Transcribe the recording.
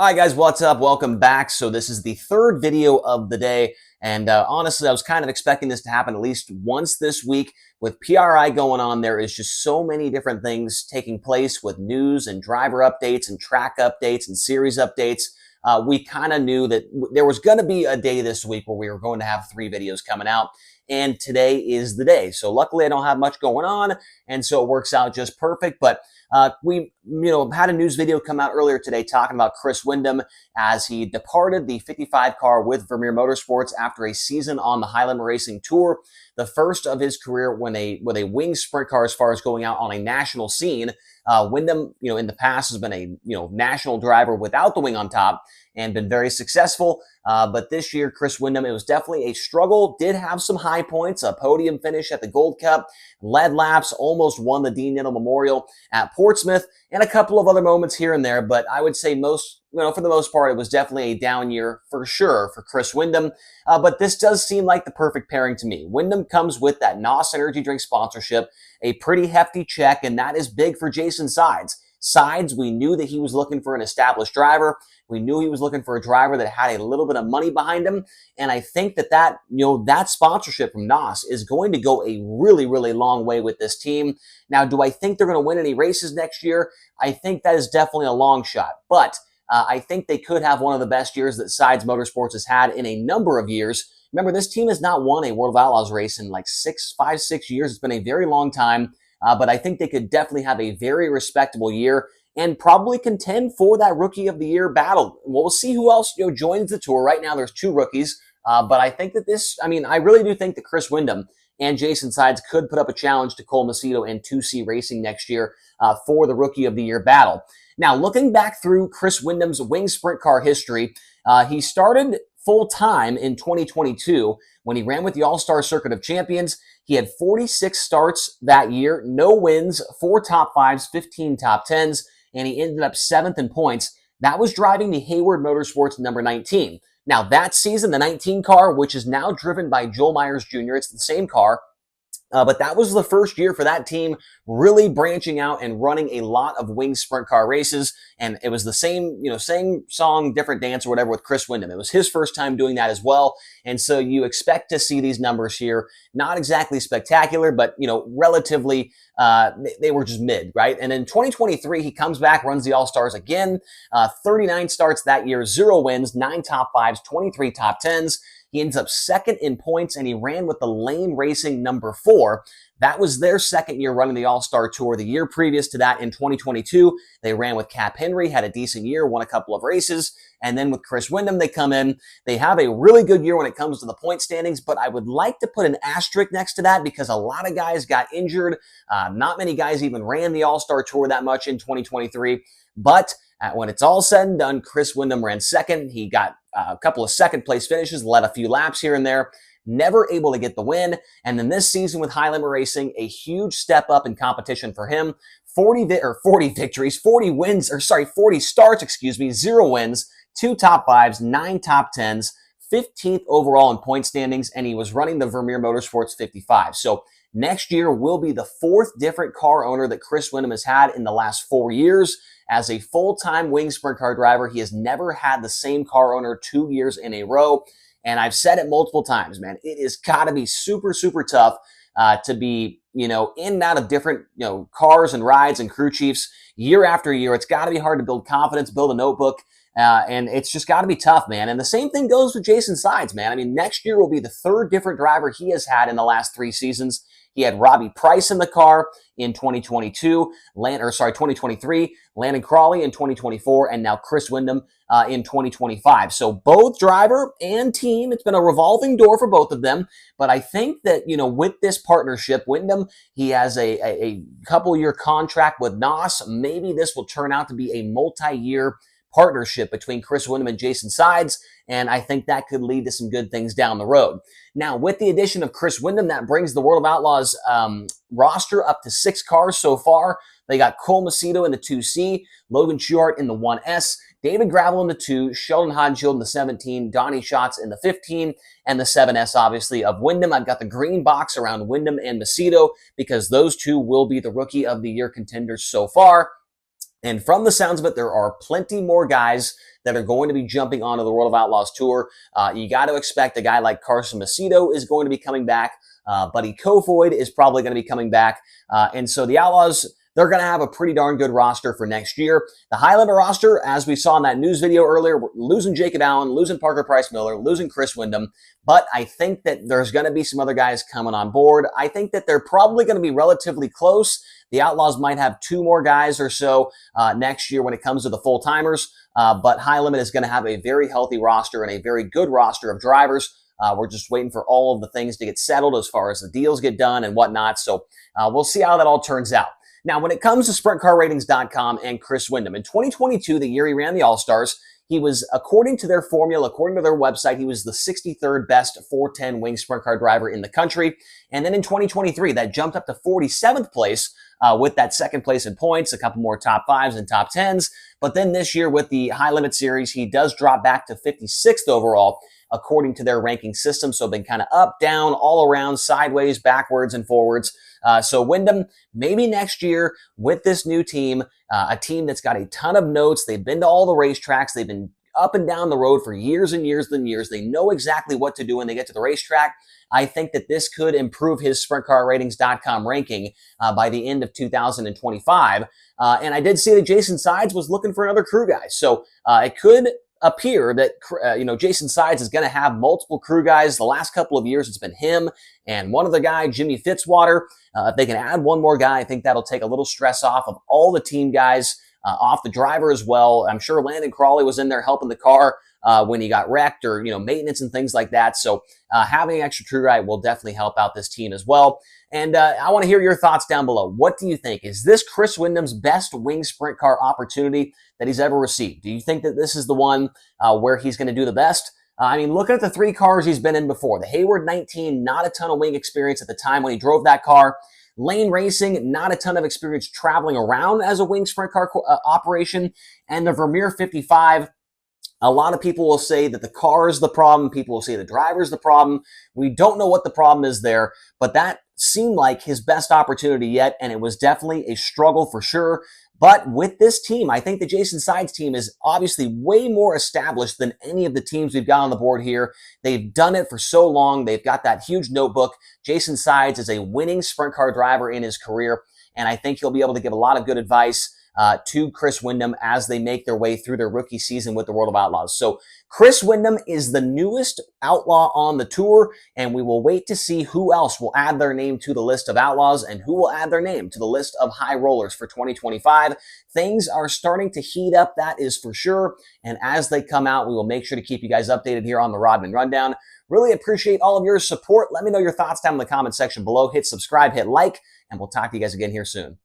Hi guys, what's up? Welcome back. So this is the third video of the day, and honestly, I was kind of expecting this to happen at least once this week. With PRI going on, there is just so many different things taking place with news and driver updates and track updates and series updates. We kind of knew that there was going to be a day this week where we were going to have 3 videos coming out, and today is the day. So luckily, I don't have much going on, and so it works out just perfect. But we, had a news video come out earlier today talking about Chris Windom as he departed the 55 car with Vermeer Motorsports after a season on the Highland Racing Tour, the first of his career with a wing sprint car as far as going out on a national scene. Windom, in the past has been a, national driver without the wing on top and been very successful. But this year, Chris Windom, it was definitely a struggle, did have some high points, a podium finish at the Gold Cup, led laps, almost won the Dean Nittle Memorial at Portsmouth, and a couple of other moments here and there. But I would say for the most part, it was definitely a down year for sure for Chris Windom. But this does seem like the perfect pairing to me. Windom comes with that NOS Energy Drink sponsorship, a pretty hefty check, and that is big for Jason Sides. Sides, we knew that he was looking for an established driver. We knew he was looking for a driver that had a little bit of money behind him. And I think that sponsorship from NOS is going to go a really, really long way with this team. Now, do I think they're going to win any races next year? I think that is definitely a long shot. But I think they could have one of the best years that Sides Motorsports has had in a number of years. Remember, this team has not won a World of Outlaws race in like 5, 6 years. It's been a very long time. But I think they could definitely have a very respectable year and probably contend for that Rookie of the Year battle. We'll see who else joins the tour. Right now, there's 2 rookies. But I think that I really do think that Chris Windom and Jason Sides could put up a challenge to Cole Macedo and 2C Racing next year for the Rookie of the Year battle. Now, looking back through Chris Windom's wing sprint car history, he started full-time in 2022 when he ran with the All-Star Circuit of Champions. He had 46 starts that year, no wins, 4 top 5s, 15 top 10s, and he ended up 7th in points. That was driving the Hayward Motorsports number 19. Now, that season, the 19 car, which is now driven by Joel Myers Jr., it's the same car, but that was the first year for that team really branching out and running a lot of wing sprint car races. And it was the same song, different dance or whatever with Chris Windom. It was his first time doing that as well. And so you expect to see these numbers here. Not exactly spectacular, but, relatively, they were just mid, right? And in 2023, he comes back, runs the All-Stars again, 39 starts that year, 0 wins, 9 top 5s, 23 top 10s. He ends up 2nd in points, and he ran with the Lane Racing number 4. That was their 2nd year running the All-Star Tour. The year previous to that, in 2022, they ran with Cap Henry, had a decent year, won a couple of races. And then with Chris Windom, they come in. They have a really good year when it comes to the point standings, but I would like to put an asterisk next to that because a lot of guys got injured. Not many guys even ran the All-Star Tour that much in 2023. But when it's all said and done, Chris Windom ran 2nd. He got a couple of 2nd place finishes, led a few laps here and there, never able to get the win. And then this season with Highland Racing, a huge step up in competition for him. 40 starts, 0 wins, 2 top 5s, 9 top 10s, 15th overall in point standings, and he was running the Vermeer Motorsports 55. So next year will be the 4th different car owner that Chris Windom has had in the last 4 years. As a full-time wing sprint car driver, he has never had the same car owner 2 years in a row. And I've said it multiple times, man, it has got to be super, super tough to be, in and out of different, cars and rides and crew chiefs year after year. It's got to be hard to build confidence, build a notebook. And it's just got to be tough, man. And the same thing goes with Jason Sides, man. I mean, next year will be the 3rd different driver he has had in the last 3 seasons. He had Robbie Price in the car in 2023, Landon Crawley in 2024, and now Chris Windom in 2025. So both driver and team, it's been a revolving door for both of them. But I think that, with this partnership, Windom, he has a couple-year contract with NOS. Maybe this will turn out to be a multi-year partnership between Chris Windom and Jason Sides, and I think that could lead to some good things down the road. Now, with the addition of Chris Windom, that brings the World of Outlaws roster up to 6 cars so far. They got Cole Macedo in the 2C, Logan Schuart in the 1S, David Gravel in the 2, Sheldon Hodenshield in the 17, Donnie Schatz in the 15, and the 7S, obviously, of Windom. I've got the green box around Windom and Macedo because those 2 will be the Rookie of the Year contenders so far. And from the sounds of it, there are plenty more guys that are going to be jumping onto the World of Outlaws tour. You got to expect a guy like Carson Macedo is going to be coming back. Buddy Kofoid is probably going to be coming back. And so the Outlaws, they're going to have a pretty darn good roster for next year. The high limit roster, as we saw in that news video earlier, we're losing Jacob Allen, losing Parker Price Miller, losing Chris Windom. But I think that there's going to be some other guys coming on board. I think that they're probably going to be relatively close. The Outlaws might have 2 more guys or so next year when it comes to the full-timers. But High Limit is going to have a very healthy roster and a very good roster of drivers. We're just waiting for all of the things to get settled as far as the deals get done and whatnot. So we'll see how that all turns out. Now, when it comes to SprintCarRatings.com and Chris Windom, in 2022, the year he ran the All-Stars, he was, according to their formula, according to their website, he was the 63rd best 410 wing sprint car driver in the country. And then in 2023, that jumped up to 47th place with that second place in points, a couple more top 5s and top 10s. But then this year with the High Limit Series, he does drop back to 56th overall, according to their ranking system. So been kind of up, down, all around, sideways, backwards, and forwards. So Windom, maybe next year with this new team, a team that's got a ton of notes. They've been to all the racetracks. They've been up and down the road for years and years and years. They know exactly what to do when they get to the racetrack. I think that this could improve his SprintCarRatings.com ranking by the end of 2025. And I did see that Jason Sides was looking for another crew guy. So it could appear that Jason Sides is going to have multiple crew guys. The last couple of years, it's been him and one other guy, Jimmy Fitzwater. If they can add one more guy, I think that'll take a little stress off of all the team guys, off the driver as well. I'm sure Landon Crawley was in there helping the car when he got wrecked, or maintenance and things like that. So having an extra crew guy will definitely help out this team as well. And I want to hear your thoughts down below. What do you think? Is this Chris Windom's best wing sprint car opportunity that he's ever received? Do you think that this is the one where he's going to do the best? I mean, looking at the 3 cars he's been in before, the Hayward 19, not a ton of wing experience at the time when he drove that car. Lane Racing, not a ton of experience traveling around as a wing sprint car operation. And the Vermeer 55, a lot of people will say that the car is the problem. People will say the driver is the problem. We don't know what the problem is there, but that seemed like his best opportunity yet, and it was definitely a struggle for sure. But with this team, I think the Jason Sides team is obviously way more established than any of the teams we've got on the board here. They've done it for so long. They've got that huge notebook. Jason Sides is a winning sprint car driver in his career, and I think he'll be able to give a lot of good advice to Chris Windom as they make their way through their rookie season with the World of Outlaws. So Chris Windom is the newest outlaw on the tour, and we will wait to see who else will add their name to the list of outlaws and who will add their name to the list of high rollers for 2025. Things are starting to heat up, that is for sure. And as they come out, we will make sure to keep you guys updated here on the Rodman Rundown. Really appreciate all of your support. Let me know your thoughts down in the comment section below. Hit subscribe, hit like, and we'll talk to you guys again here soon.